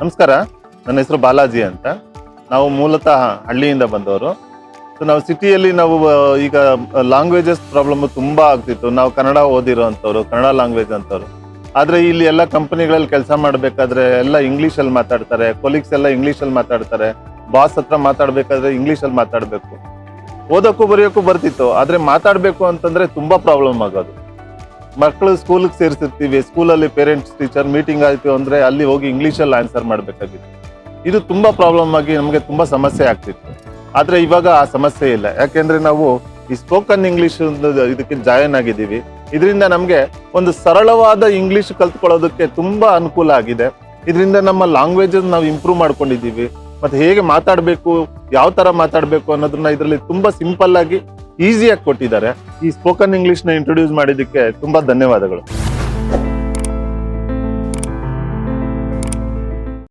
ನಮಸ್ಕಾರ, ನನ್ನ ಹೆಸರು ಬಾಲಾಜಿ ಅಂತ. ನಾವು ಮೂಲತಃ ಹಳ್ಳಿಯಿಂದ ಬಂದವರು. ಸೊ ನಾವು ಸಿಟಿಯಲ್ಲಿ ಈಗ ಲ್ಯಾಂಗ್ವೇಜಸ್ ಪ್ರಾಬ್ಲಮ್ ತುಂಬಾ ಆಗ್ತಿತ್ತು. ನಾವು ಕನ್ನಡ ಓದಿರೋಂಥವ್ರು, ಕನ್ನಡ ಲ್ಯಾಂಗ್ವೇಜ್ ಅಂತವ್ರು. ಆದ್ರೆ ಇಲ್ಲಿ ಎಲ್ಲ ಕಂಪನಿಗಳಲ್ಲಿ ಕೆಲಸ ಮಾಡಬೇಕಾದ್ರೆ ಎಲ್ಲ ಇಂಗ್ಲೀಷಲ್ಲಿ ಮಾತಾಡ್ತಾರೆ, ಕೊಲೀಗ್ಸ್ ಎಲ್ಲ ಇಂಗ್ಲೀಷಲ್ಲಿ ಮಾತಾಡ್ತಾರೆ. ಬಾಸ್ ಹತ್ರ ಮಾತಾಡ್ಬೇಕಾದ್ರೆ ಇಂಗ್ಲೀಷಲ್ಲಿ ಮಾತಾಡ್ಬೇಕು. ಓದಕ್ಕೂ ಬರೆಯೋಕ್ಕೂ ಬರ್ತಿತ್ತು, ಆದ್ರೆ ಮಾತಾಡ್ಬೇಕು ಅಂತಂದ್ರೆ ತುಂಬಾ ಪ್ರಾಬ್ಲಮ್ ಆಗೋದು. ಮಕ್ಕಳು ಸ್ಕೂಲ್ಗೆ ಸೇರಿಸಿರ್ತೀವಿ, ಸ್ಕೂಲಲ್ಲಿ ಪೇರೆಂಟ್ಸ್ ಟೀಚರ್ ಮೀಟಿಂಗ್ ಆಯ್ತು ಅಂದ್ರೆ ಅಲ್ಲಿ ಹೋಗಿ ಇಂಗ್ಲೀಷಲ್ಲಿ ಆನ್ಸರ್ ಮಾಡ್ಬೇಕಾಗಿತ್ತು. ಇದು ತುಂಬಾ ಪ್ರಾಬ್ಲಮ್ ಆಗಿ ನಮಗೆ ತುಂಬಾ ಸಮಸ್ಯೆ ಆಗ್ತಿತ್ತು. ಆದ್ರೆ ಇವಾಗ ಆ ಸಮಸ್ಯೆ ಇಲ್ಲ, ಯಾಕೆಂದ್ರೆ ನಾವು ಈ ಸ್ಪೋಕನ್ ಇಂಗ್ಲಿಷ್ ಇದಕ್ಕೆ ಜಾಯಿನ್ ಆಗಿದ್ದೀವಿ. ಇದರಿಂದ ನಮ್ಗೆ ಒಂದು ಸರಳವಾದ ಇಂಗ್ಲಿಷ್ ಕಲ್ತ್ಕೊಳ್ಳೋದಕ್ಕೆ ತುಂಬಾ ಅನುಕೂಲ ಆಗಿದೆ. ಇದರಿಂದ ನಮ್ಮ ಲ್ಯಾಂಗ್ವೇಜಸ್ ನಾವು ಇಂಪ್ರೂವ್ ಮಾಡ್ಕೊಂಡಿದ್ದೀವಿ. ಮತ್ತೆ ಹೇಗೆ ಮಾತಾಡ್ಬೇಕು, ಯಾವ ತರ ಮಾತಾಡ್ಬೇಕು ಅನ್ನೋದನ್ನ ಇದರಲ್ಲಿ ತುಂಬಾ ಸಿಂಪಲ್ ಆಗಿ ಈಸಿಯಾಗಿ ಕೊಟ್ಟಿದ್ದಾರೆ. ಈ ಸ್ಪೋಕನ್ ಇಂಗ್ಲಿಷ್ ನ ಇಂಟ್ರೊಡ್ಯೂಸ್ ಮಾಡಿದ್ದಕ್ಕೆ ತುಂಬಾ ಧನ್ಯವಾದಗಳು.